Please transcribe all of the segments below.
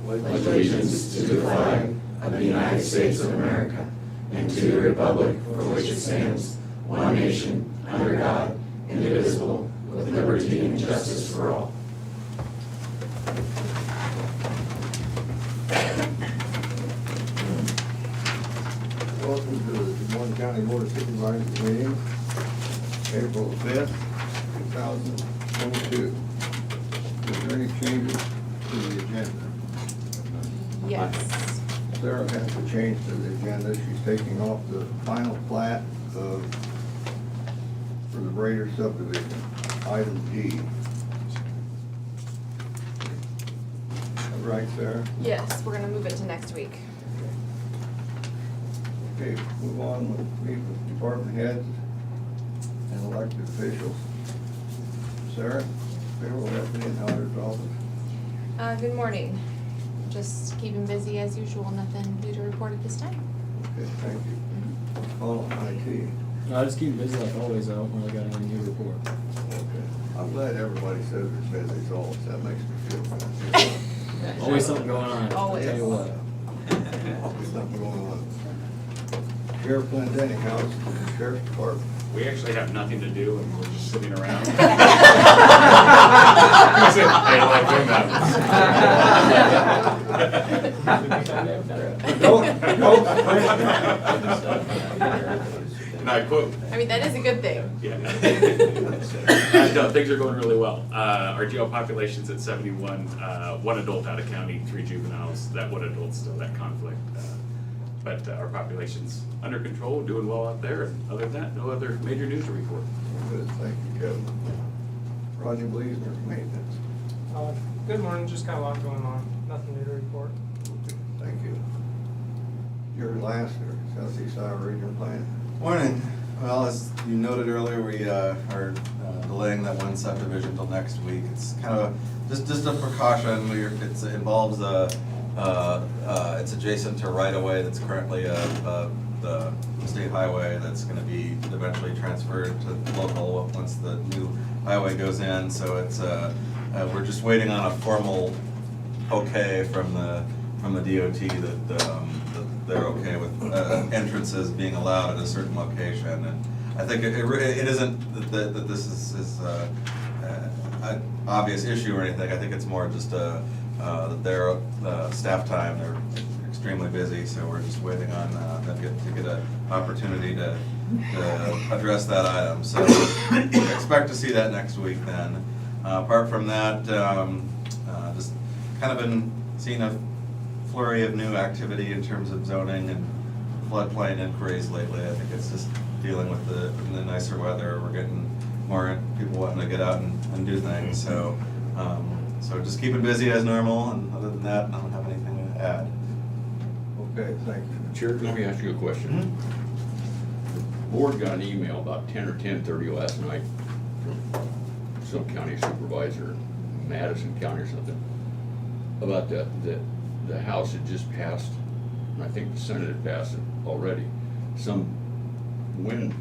pledge allegiance to the flag of the United States of America and to the republic for which it stands, one nation, under God, indivisible, with liberty and justice for all. Welcome to the Moines County Board of Supervisors meeting, April 5th, 2022. Is there any changes to the agenda? Yes. Sarah has to change to the agenda. She's taking off the final plat for the Brader subdivision, item D. All right, Sarah? Yes, we're gonna move it to next week. Okay, move on, we'll meet with department heads and elected officials. Sarah, payroll deputy in the auditor's office. Good morning. Just keeping busy as usual, nothing new to report at this time. Okay, thank you. Call on IT. I just keep busy like always. I don't really got any new report. Okay. I'm glad everybody says they're busy, so that makes me feel good. Always something going on. Always. I'll tell you what. Always something going on. Sheriff Flint House, the Sheriff's Department. We actually have nothing to do and we're just sitting around. And I quote. I mean, that is a good thing. Yeah. No, things are going really well. Our jail population's at 71, one adult out of county, 3 juveniles. That one adult's still that conflict. But our population's under control, doing well out there. And other than that, no other major news to report. Good, thank you, Kevin. Rodney Bleasner, maintenance. Good morning, just got a lot going on, nothing new to report. Thank you. Jerry Lassiter, Southeast Iowa Regional Plan. Morning. Well, as you noted earlier, we are delaying that one subdivision till next week. It's kind of just a precaution. It involves it's adjacent to a right-of-way that's currently the state highway that's going to be eventually transferred to local once the new highway goes in. So it's we're just waiting on a formal okay from the DOT that they're okay with entrances being allowed at a certain location. And I think it isn't that this is an obvious issue or anything. I think it's more just that their staff time, they're extremely busy, so we're just waiting on them to get an opportunity to address that item. So expect to see that next week then. Apart from that, just kind of been seeing a flurry of new activity in terms of zoning and floodplain inquiries lately. I think it's just dealing with the nicer weather. We're getting more people wanting to get out and do things. So just keeping busy as normal, and other than that, I don't have anything to add. Okay, thank you. Chair, let me ask you a question. The board got an email about 10 or 10:30 last night from some county supervisor, Madison County or something, about the House had just passed, and I think the Senate had passed it already, some wind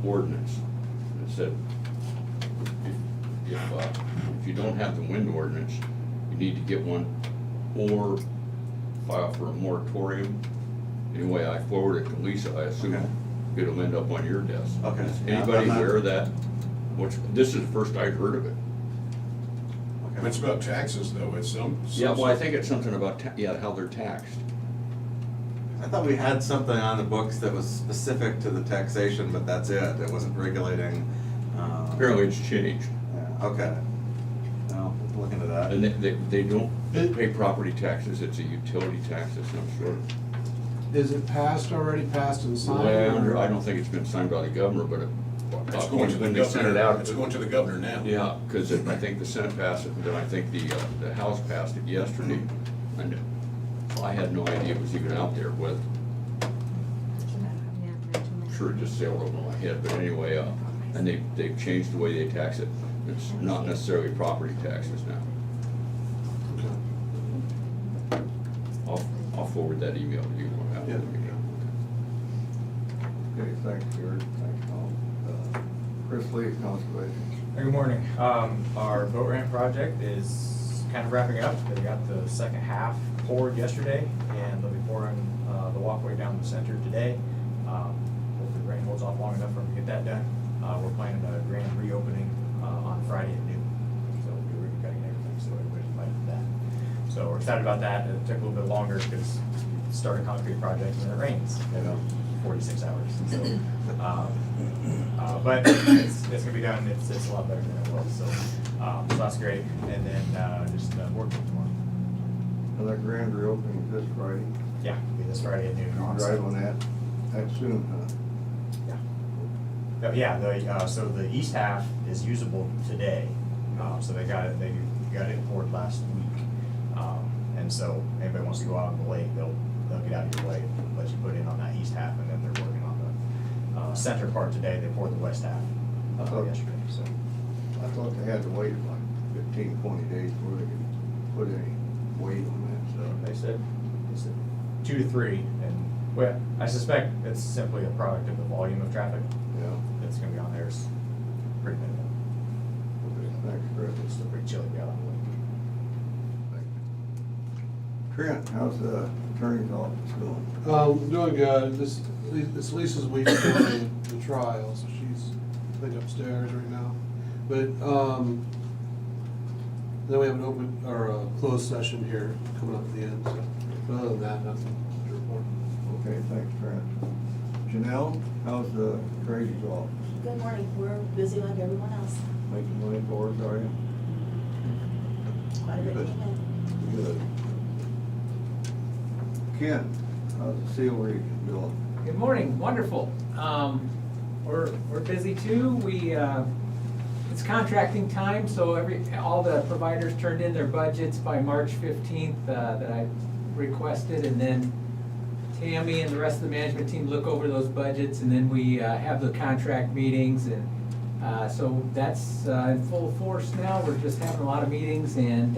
ordinance that said if you don't have the wind ordinance, you need to get one or file for a moratorium. Anyway, I forwarded it to Lisa. I assume Okay. it'll end up on your desk. Okay. Is Yeah, anybody I'm not- aware of that? This is the first I'd heard of it. Okay. It's about taxes though, it's some. Yeah, well, I think it's something about, how they're taxed. I thought we had something on the books that was specific to the taxation, but that's it. It wasn't regulating. Apparently it's changed. Yeah, okay. No, we'll look into that. And they don't pay property taxes, it's a utility tax of some sort. Is it already passed and signed? Well, I don't think it's been signed by the governor, but It's going to the when they sent it governor, out. it's going to the governor now. Yeah, because I think the Senate passed it, and then I think the House passed it yesterday. And I had no idea it was even out there with, I'm sure it just sailed over my head, but anyway, and they've changed the way they tax it. It's not necessarily property taxes now. I'll forward that email to you. Yeah. Okay, thanks, George. Thanks, Tom. Chris Lee, Conservation. Good morning. Our boat ramp project is kind of wrapping up. They got the second half poured yesterday, and they'll be pouring the walkway down the center today. Hopefully the rain holds off long enough for them to get that done. We're planning a grand reopening on Friday at noon. So we'll be ribbon cutting and everything, so everybody's invited to that. So we're excited about that. It took a little bit longer because you start a concrete project and then it rains every 46 hours. So, but it's gonna be done. It's a lot better than it was. So that's great. And then just working tomorrow. So that grand reopening is this Friday. Yeah, it'll be this Friday at noon. You drive on that soon, huh? Yeah, so the east half is usable today. So they got it poured last week. And so anybody wants to go out on the lake, they'll get out of your way, let you put in on that east half, and then they're working on the center part today. They poured the west half yesterday, so. I thought they had to wait like 15, 20 days before they could put any weight on that stuff. They said 2 to 3, and well, I suspect it's simply a product of the volume of traffic Yeah. that's gonna be on there is pretty minimal. Okay, thanks, Chris. It's still pretty chilly to be out on the lake. Trent, how's the attorney's office going? Doing good. It's Lisa's week for the trial, so she's, I think, upstairs right now. But, then we have an open, or a closed session here coming up at the end, so, but other than that, nothing to report. Okay, thanks, Trent. Janelle, how's the attorney's office? Good morning, we're busy like everyone else. Making money for us, are you? Quite a bit Good. came in. Good. Ken, how's the seal region doing? Good morning, wonderful. We're busy too. It's contracting time, so all the providers turned in their budgets by March 15th that I requested, and then Tammy and the rest of the management team look over those budgets, and then we have the contract meetings, and so that's in full force now. We're just having a lot of meetings and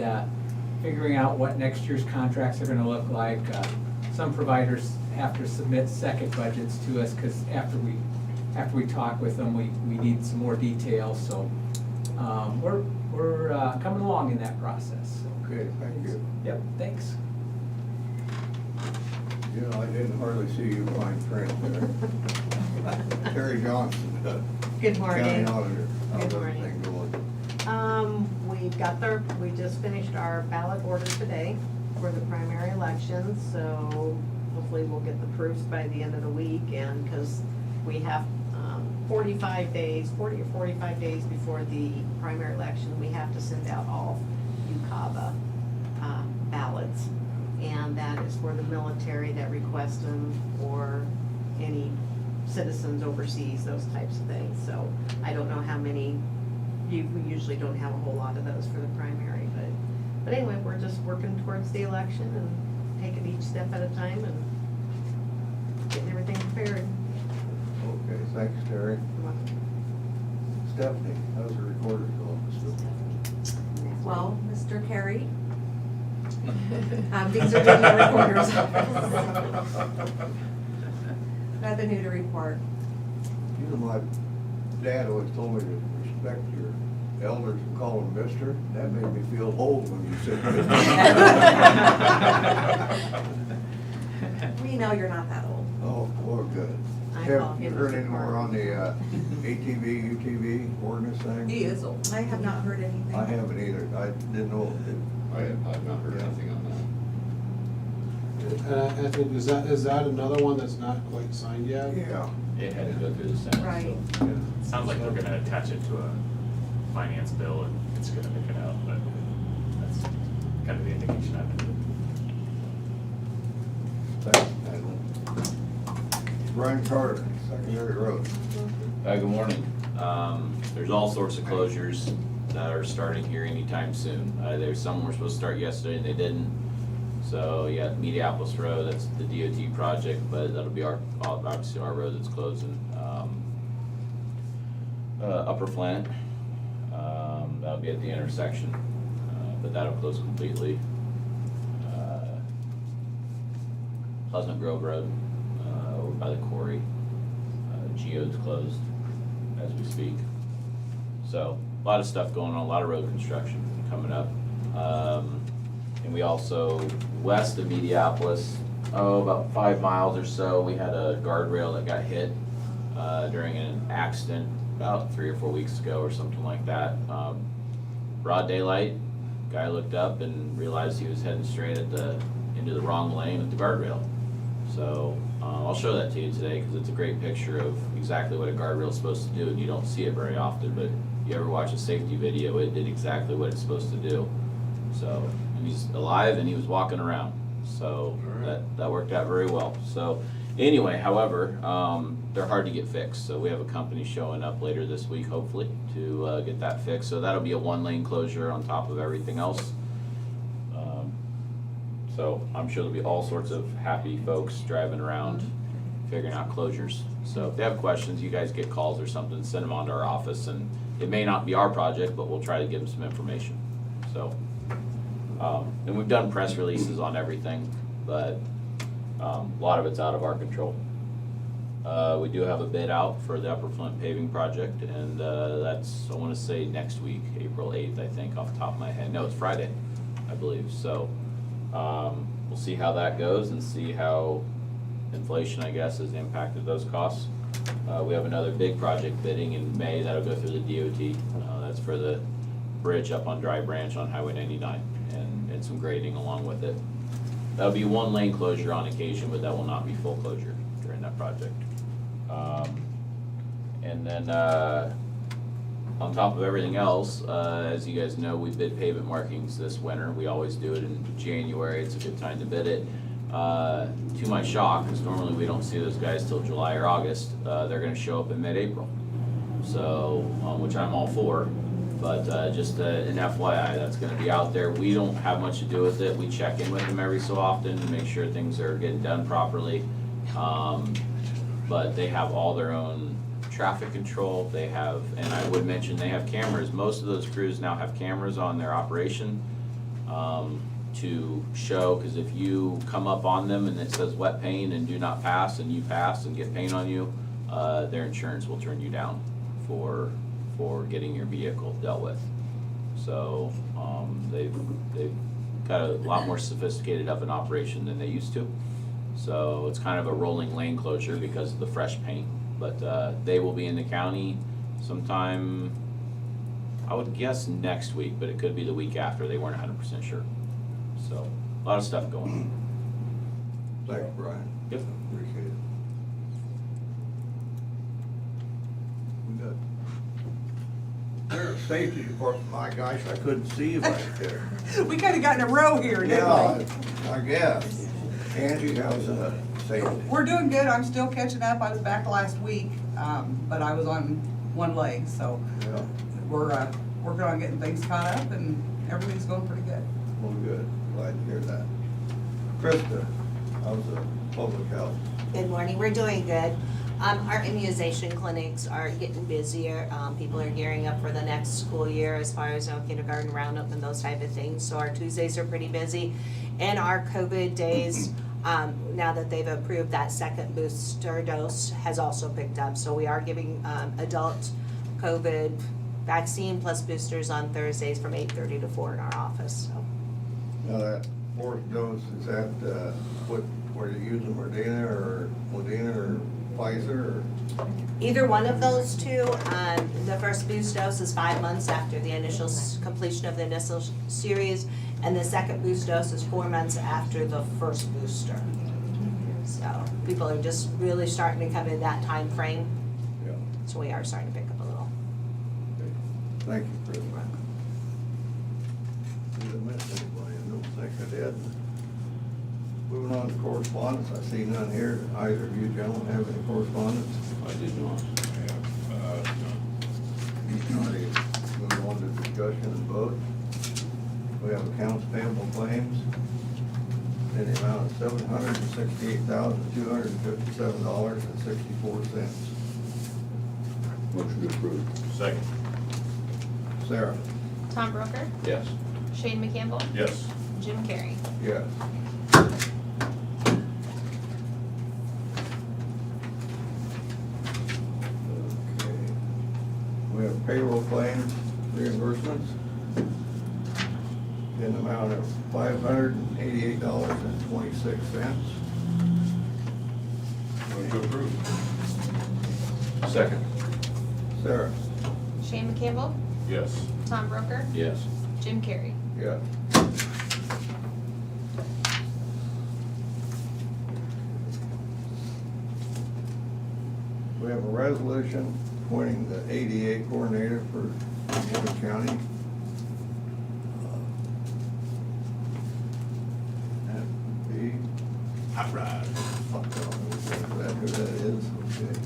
figuring out what next year's contracts are gonna look like. Some providers have to submit second budgets to us, because after we talk with them, we need some more details, so we're coming along in that process. Okay, thank you. Yep, thanks. You know, I didn't hardly see you find Trent there. Terry Johnson, Good county morning. auditor. How's Good morning. everything going? We just finished our ballot order today for the primary election, so hopefully we'll get the proofs by the end of the week, and because we have 40 or 45 days before the primary election, we have to send out all UCAVA ballots, and that is for the military that request them, or any citizens overseas, those types of things. So I don't know how many, we usually don't have a whole lot of those for the primary, but anyway, we're just working towards the election and taking each step at a time and getting everything prepared. Okay, thanks, Terry. Stephanie, how's the recorder's office doing? Well, Mr. Carey, these are doing the recorder's office. Nothing new to report. You know, my dad always told me to respect your elders and call them mister. That made me feel old when you said mister. We know you're not that old. Oh, well, good. I Have call you him heard Mr. any more on the ATV, UTV ordinance thing? He is old. I have not heard anything. I haven't either. I didn't know. I've not heard anything on that. And I think, is that another one that's not quite signed yet? Yeah. It had to go through the Senate. Right. Yeah. Sounds like they're gonna attach it to a finance bill and it's gonna make it out, but that's kind of the indication I've been. Thanks, Madeline. Brian Carter, Secondary Road. Good morning. There's all sorts of closures that are starting here anytime soon. There's some were supposed to start yesterday and they didn't. So you got Mediapolis Road, that's the DOT project, but that'll be obviously our road that's closing. Upper Flint, that'll be at the intersection, but that'll close completely. Pleasant Grove Road, over by the quarry, Geode's closed as we speak. So a lot of stuff going on, a lot of road construction coming up. And we also, west of Mediapolis, about 5 miles or so, we had a guardrail that got hit during an accident about 3 or 4 weeks ago or something like that. Broad daylight, guy looked up and realized he was heading straight into the wrong lane at the guardrail. So I'll show that to you today because it's a great picture of exactly what a guardrail is supposed to do, and you don't see it very often, but if you ever watch a safety video, it did exactly what it's supposed to do. So, and he's alive and he was walking around. So that worked out very well. So anyway, however, they're hard to get fixed. So we have a company showing up later this week, hopefully, to get that fixed. So that'll be a 1-lane closure on top of everything else. So I'm sure there'll be all sorts of happy folks driving around figuring out closures. So if they have questions, you guys get calls or something, send them on to our office, and it may not be our project, but we'll try to give them some information. So, and we've done press releases on everything, but a lot of it's out of our control. We do have a bid out for the Upper Flint Paving project, and that's, I want to say, next week, April 8th, I think, off the top of my head. No, it's Friday, I believe. So we'll see how that goes and see how inflation, I guess, has impacted those costs. We have another big project bidding in May that'll go through the DOT. That's for the bridge up on Dry Branch on Highway 99 and some grading along with it. That'll be 1-lane closure on occasion, but that will not be full closure during that project. And then on top of everything else, as you guys know, we bid pavement markings this winter. We always do it in January. It's a good time to bid it. To my shock, because normally we don't see those guys till July or August, they're going to show up in mid-April. So, which I'm all for. But just an FYI, that's going to be out there. We don't have much to do with it. We check in with them every so often to make sure things are getting done properly. But they have all their own traffic control. They have, and I would mention, they have cameras. Most of those crews now have cameras on their operation to show, because if you come up on them and it says wet paint and do not pass, and you pass and get paint on you, their insurance will turn you down for getting your vehicle dealt with. So they've got a lot more sophisticated of an operation than they used to. So it's kind of a rolling lane closure because of the fresh paint. But they will be in the county sometime, I would guess next week, but it could be the week after. They weren't 100% sure. So a lot of stuff going on. Thanks, Brian. Yep. Appreciate it. We got there's a safety department. My gosh, I couldn't see you back there. We kinda got in a row here, didn't we? Yeah, I guess. Angie, how's safety? We're doing good, I'm still catching up, I was back last week, but I was on one leg, so Yeah, we're, working on getting things caught up and everything's going pretty good. well, good. Glad to hear that. Krista, how's the public health? Good morning, we're doing good. Our immunization clinics are getting busier. People are gearing up for the next school year as far as kindergarten roundup and those type of things. So our Tuesdays are pretty busy. And our COVID days, now that they've approved that second booster dose, has also picked up. So we are giving adult COVID vaccine plus boosters on Thursdays from 8:30 to 4 in our office. So. Now that fourth dose, is that, where you use Moderna or Pfizer or? Either one of those two. The first boost dose is 5 months after the initial completion of the initial series, and the second boost dose is 4 months after the first booster. So people are just really starting to come in that time frame. Yeah. So we are starting to pick up a little. Okay. Thank you, Chris. Did I miss anybody? I don't think I did. Moving on to correspondence, I see none here. Either of you gentlemen have any correspondence? I did not. Alrighty, move on to discussion and vote. We have accounts payable claims in the amount of $768,257.64. Motion to approve. Second. Sarah? Tom Broker, Yes. Shane McCampbell, Yes. Jim Carrey. Yes. Okay. We have payroll claims, reimbursements in the amount of $588.26. Move to approve. Second. Sarah? Shane McCampbell, Yes. Tom Broker, Yes. Jim Carrey. Yes. We have a resolution appointing the ADA coordinator for Moines County. That would be, Hot rod. fuck, I don't know who that is, okay.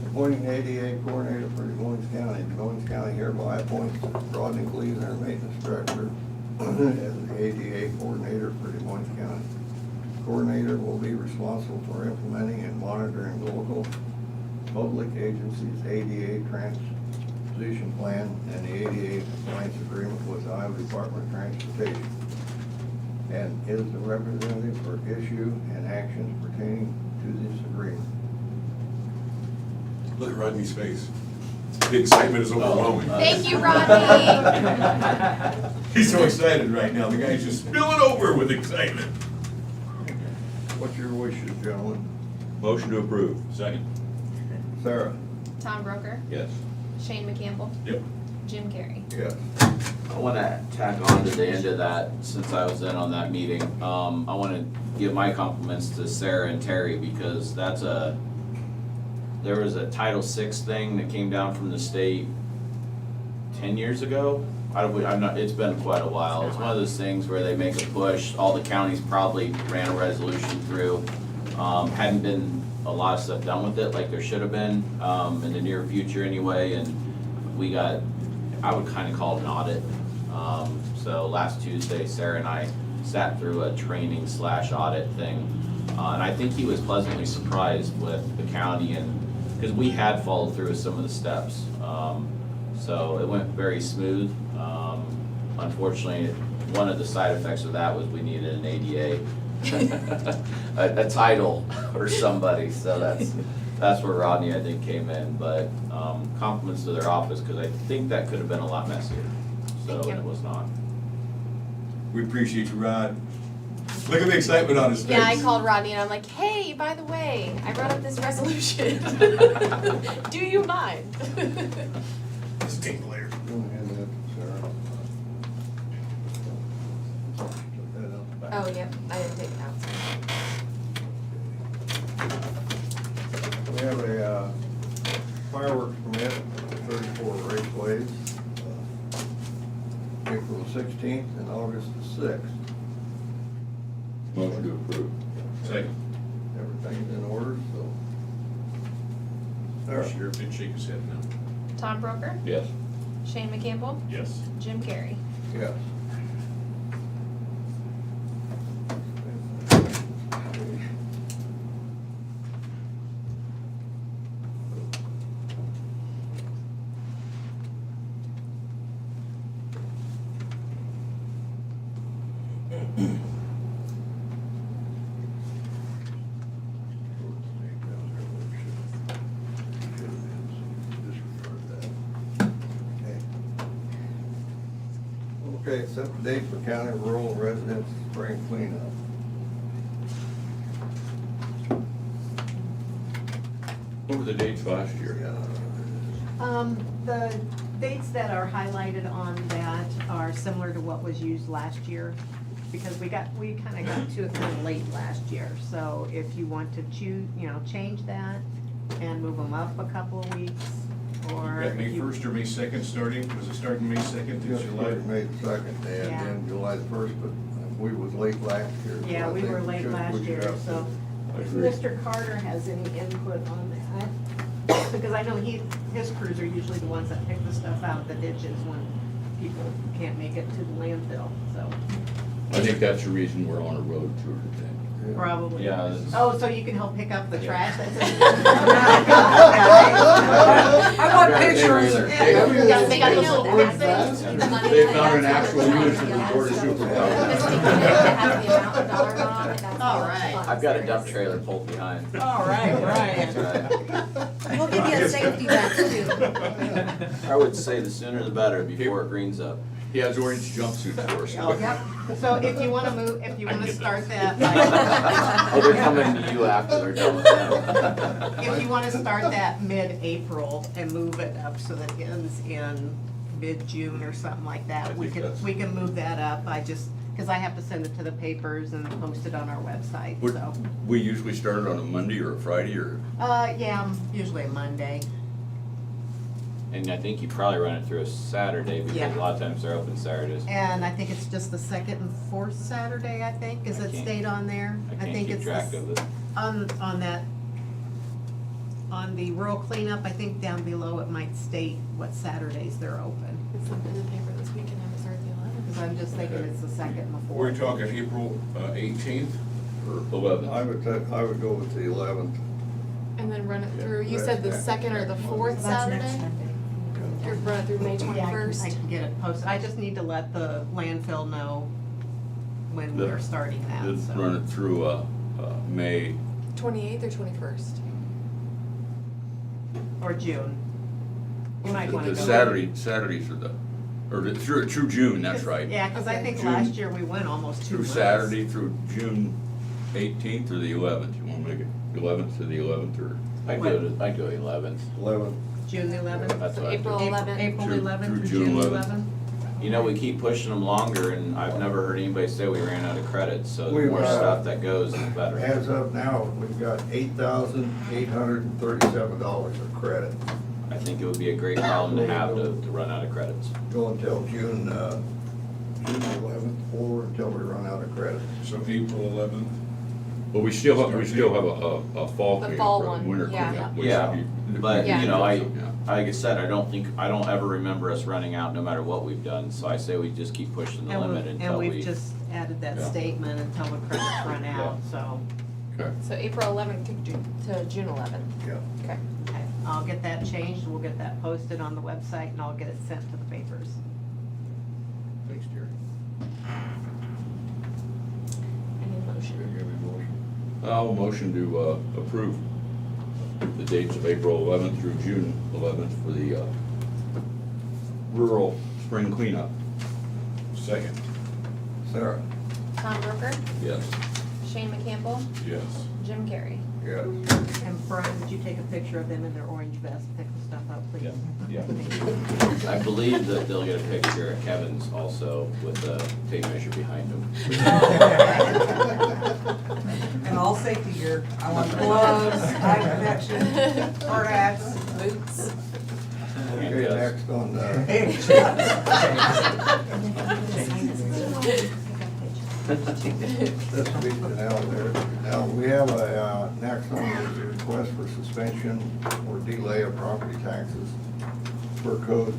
Appointing the ADA coordinator for Moines County. Moines County hereby appoints Rodney Gleason, maintenance director, as the ADA coordinator for Moines County. Coordinator will be responsible for implementing and monitoring local public agencies' ADA transition plan and the ADA compliance agreement with the Iowa Department of Transportation, and is the representative for issue and actions pertaining to this agreement. Look at Rodney's face. The excitement is overwhelming. Thank you, Rodney. He's so excited right now. The guy's just spilling over with excitement. What's your wishes, gentlemen? Motion to approve. Second. Sarah? Tom Broker, Yes. Shane McCampbell, Yep. Jim Carrey. Yes. I wanna tack on to the end of that, since I was in on that meeting. I wanna give my compliments to Sarah and Terry, because there was a Title VI thing that came down from the state 10 years ago. It's been quite a while. It's one of those things where they make a push, all the counties probably ran a resolution through. Hadn't been a lot of stuff done with it like there should have been, in the near future anyway, and I would kinda call it an audit. So last Tuesday, Sarah and I sat through a training / audit thing. And I think he was pleasantly surprised with the county, and, cause we had followed through with some of the steps. So it went very smooth. Unfortunately, one of the side effects of that was we needed an ADA, a title or somebody, so that's where Rodney, I think, came in, but, compliments to their office, cause I think that could have been a lot messier, so Thank you. it was not. We appreciate you, Rod. Look at the excitement on his face. Yeah, I called Rodney and I'm like, hey, by the way, I brought up this resolution. Do you mind? It's a tingle layer. Go ahead, Sarah. Put that out the back. Oh, yep, I didn't take it out. We have a fireworks permit, 34 raceways, April 16th and August 6th. Motion to approve. Second. Everything's in order, so. Sarah? Sheriff did shake his head no. Tom Broker, Yes. Shane McCampbell, Yes. Jim Carrey. Yes. Okay, set the date for county rural residents spring cleanup. What were the dates last year? The dates that are highlighted on that are similar to what was used last year, because we kinda got to it kinda late last year. So if you want to change that and move them up a couple of weeks, or. You got May if you- 1st or May 2nd starting? Was it starting May 2nd to Just July? started May the 2nd, and Yeah. then July the 1st, but we was late last year. so Yeah, I we think were late should last push it year, up to- so I if agree. Mr. Carter has any input on that, because I know his crews are usually the ones that pick the stuff out of the ditches when people can't make it to the landfill, so. I think that's the reason we're on a road tour today. Probably. Yeah, this- Oh, so you can help pick up the trash? I want Got a pictures. trailer. They got those little Word baskets. fast. They found an actual unit from the board of supervisors. All right. I've got a dump trailer pulled behind. All right, That's Brian. right. We'll give you a safety vest too. I would say the sooner the better before it greens up. He has orange jumpsuits for us. Yep. So if you wanna move, if you wanna start that, Oh, they're coming to you after they're done with them. if you wanna start that mid-April and move it up so that it ends in mid-June or something like I that, we think can, that's- we can move that up. Cause I have to send it to the papers and post it on our website, Would- so. We usually start it on a Monday or a Friday or, Yeah, usually a Monday. And I think you probably run it through a Saturday because Yeah. a lot of times they're open Saturdays. And I think it's just the second and fourth Saturday, I think, is I it can't- stayed on there? I can't think keep it's track of it. On that, on the rural cleanup, I think down below it might state what Saturdays they're open. It's in the paper this weekend, I was the 11th. Cause I'm just thinking it's the second and the We're fourth. talking April 18th? or 11th. I would go with the 11th. And then run it through, you Yeah, said the that's second or the fourth Saturday? Or run it through May Yeah, I 21st? can get it posted. I just need to let the landfill know when The- we're starting that, Let's so. run it through, May, 28th or 21st? Or June. You might wanna the go. Saturdays are through June, that's right. Yeah, cause I think June- last year we went almost 2 Through months. Saturday through June 18th or the 11th. You wanna make it 11th to the 11th or? I'd go 11th. 11th. June the 11th? That's So what I April do. 11th? April Through- 11th through through June June 11th. 11th? You know, we keep pushing them longer and I've never heard anybody say we ran out of credits, so the We've, more stuff that goes, the better. As of now, we've got $8,837 of credit. I think it would be a great problem to have to run out of credits. Go until June 11th, or until we run out of credit. So April 11th? Well, we still have a fall The cleanup, fall or a one, winter yeah. cleanup. which Yeah, you- but, Yeah. you know, Yeah. like I said, I don't ever remember us running out no matter what we've done, so I say we just keep pushing the limit until we. And we've just added that Yeah. statement until the credits run out, so. Okay. So April 11th to June 11th. Yeah. Okay. Okay, I'll get that changed, we'll get that posted on the website, and I'll get it sent to the papers. Thanks, Jerry. Any motion? I'll motion to approve the dates of April 11th through June 11th for the rural spring cleanup. Second. Sarah? Tom Brooker, Yes. Shane McCampbell, Yes. Jim Carrey. Yes. And Brian, would you take a picture of them in their orange vest, pick the stuff up, please? Yeah. Thank you. I believe that they'll get a picture of Kevin's also with the tape measure behind him. And all safety gear. I want gloves, eye protection, hard hats. Boots. Okay, next on, this week now, now, we have a, next one is a request for suspension or delay of property taxes per code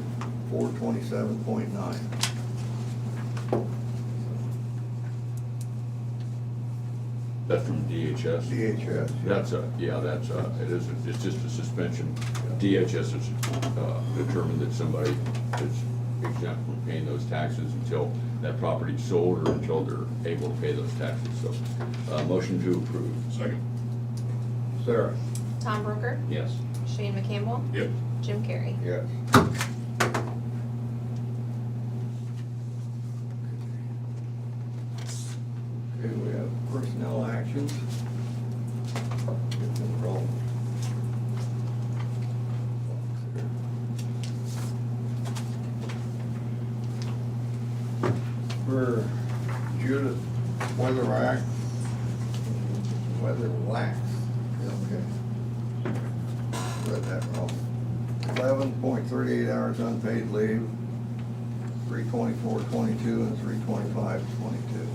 427.9. That's from DHS. DHS. That's it's just a suspension. DHS has determined that somebody is exempt from paying those taxes until that property's sold or until they're able to pay those taxes. So, motion to approve. Second. Sarah? Tom Brooker, Yes. Shane McCampbell, Yep. Jim Carrey. Yes. Okay, we have personnel actions. Get them rolling. For Judith Weatherwax, okay. Read that wrong. 11.38 hours unpaid leave, 3/24/22 and 3/25/22.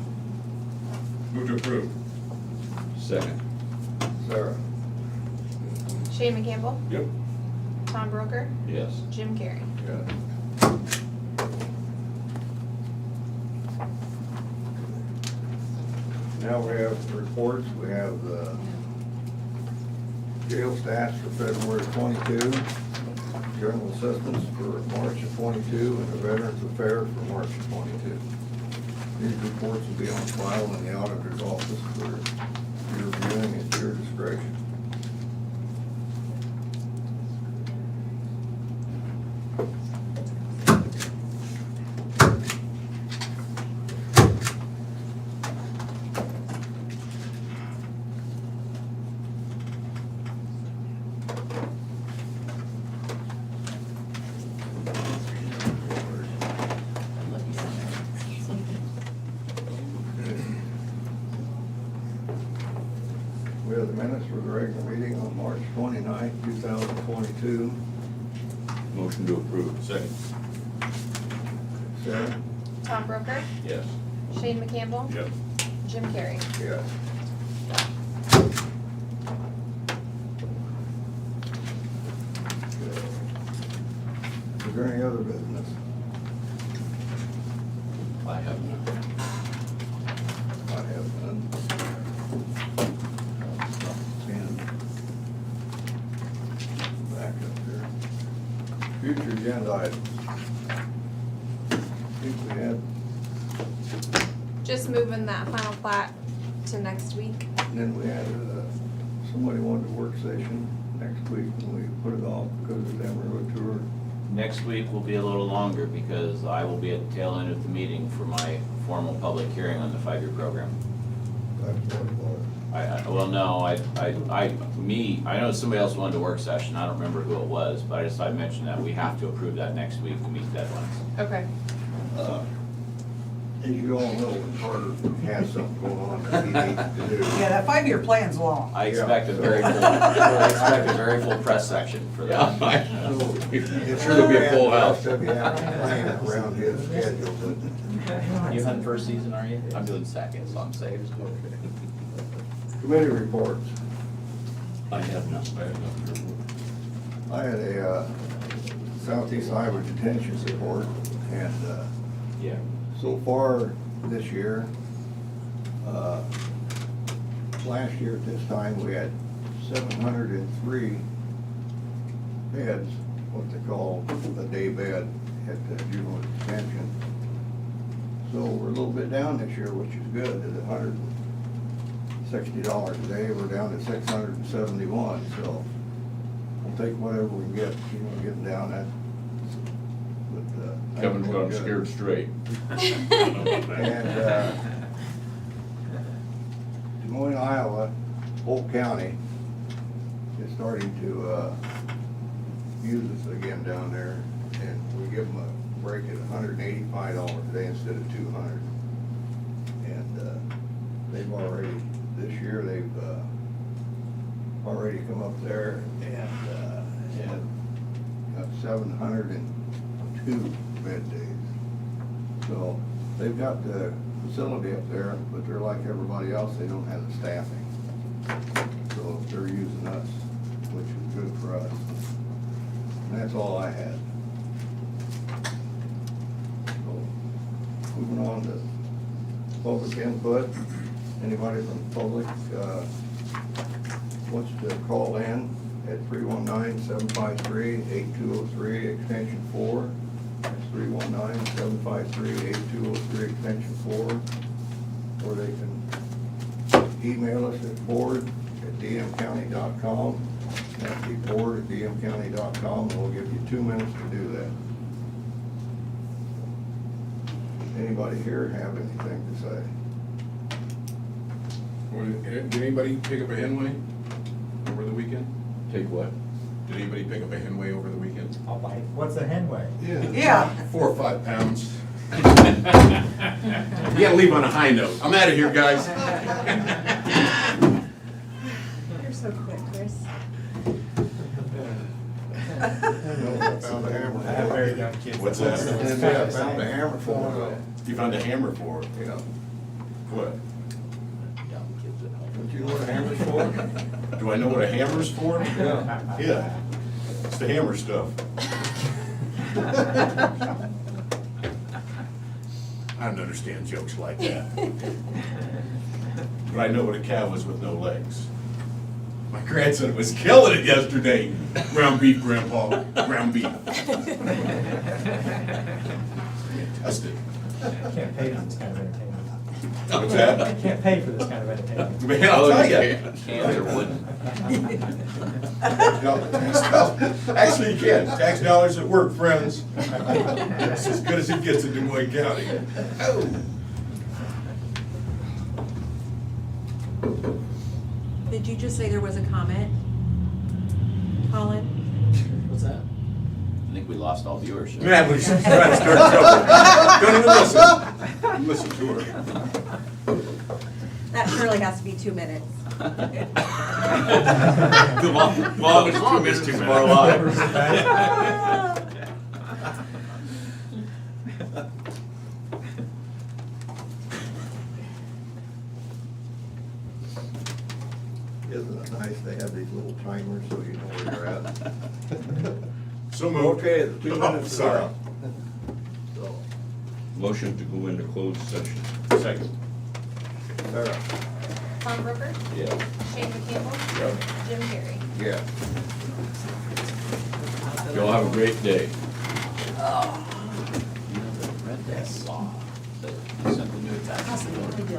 Move to approve. Second. Sarah? Shane McCampbell, Yep. Tom Brooker, Yes. Jim Carrey. Yes. Now we have reports, we have the jail stats for February 22, general assistance for March of 22, and the Veterans Affairs for March of 22. These reports will be on file in the auditor's office for your viewing at your discretion. We have the minutes for the regular meeting on March 29th, 2022. Motion to approve. Second. Sarah? Tom Broker, Yes. Shane McCampbell, Yep. Jim Carrey. Yes. Is there any other business? I have none. I have none. And back up there. Future agenda items. I think we had, Just moving that final plat to next week. and then we had, somebody wanted a work session next week, and we put it off because of the Emerald tour. Next week will be a little longer because I will be at the tail end of the meeting for my formal public hearing on the 5-year program. That's what it was. Well, no, I know somebody else wanted a work session, I don't remember who it was, but I mentioned that we have to approve that next week to meet deadlines. Okay. As you all know, Carter has something going on that he needs to do. Yeah, that 5-year plan's long. I expect a very full press section for that. Yeah, I'm sure there'll be a full house. There'll be a plan around his schedule, but You hunting first season, are you? I'm doing second, so I'm safe. committee reports. I have none. I had a Southeast Iowa detention report, and Yeah. so far this year, last year at this time, we had 703 beds, what they call a day bed at the juvenile detention. So we're a little bit down this year, which is good. At $160 a day, we're down to 671, so we'll take whatever we can get, getting down that. But, Kevin's that's got him good. scared straight. And, Des Moines, Iowa, Polk County is starting to, use us again down there, and we give them a break at $185 a day instead of $200. And, they've already, this year, they've, already come up there and got 702 bed days. So they've got the facility up there, but they're like everybody else, they don't have the staffing. So they're using us, which is good for us. And that's all I had. So moving on to public input. Anybody from the public wants to call in at 319-753-8203, extension 4. That's 319-753-8203, extension 4. Or they can email us at board@dmcounty.com. That'd be board@dmcounty.com, and we'll give you 2 minutes to do that. Anybody here have anything to say? Did anybody pick up a Henway over the weekend? Take what? Did anybody pick up a Henway over the weekend? I'll bite. What's a Henway? Yeah. 4 or 5 pounds. You gotta leave on a high note. I'm out of here, guys. You're so quick, Chris. Found a hammer. I have very young kids. What's that? And then I found a hammer for it. You found a hammer for it? Yeah. What? Don't you know what a hammer's for? Do I know what a hammer's for? Yeah. Yeah. It's the hammer stuff. I don't understand jokes like that. but I know what a cow is with no legs. My grandson was killing it yesterday. Ground beef, Grandpa, ground beef. Test it. Can't pay for this kind of entertainment. What's that? Can't pay for this kind of entertainment. Man, I'll tell you. Cans or wooden. No, tax dollars. Actually, you can. Tax dollars at work, friends. It's as good as it gets in Des Moines County. Oh. Did you just say there was a comment? Colin? What's that? I think we lost all viewership. Man, we're trying to start trouble. Don't even listen. Listen to her. That surely has to be 2 minutes. The longest 2 minutes of our lives. Isn't it nice they have these little timers so you know where you're at? So moved. Okay, the 2 minutes is Sorry. up. So, Motion to go into closed session. Second. Sarah? Tom Brooker, Yeah. Shane McCampbell, Jim Carrey. Yeah. Y'all have a great day. You never read that law, that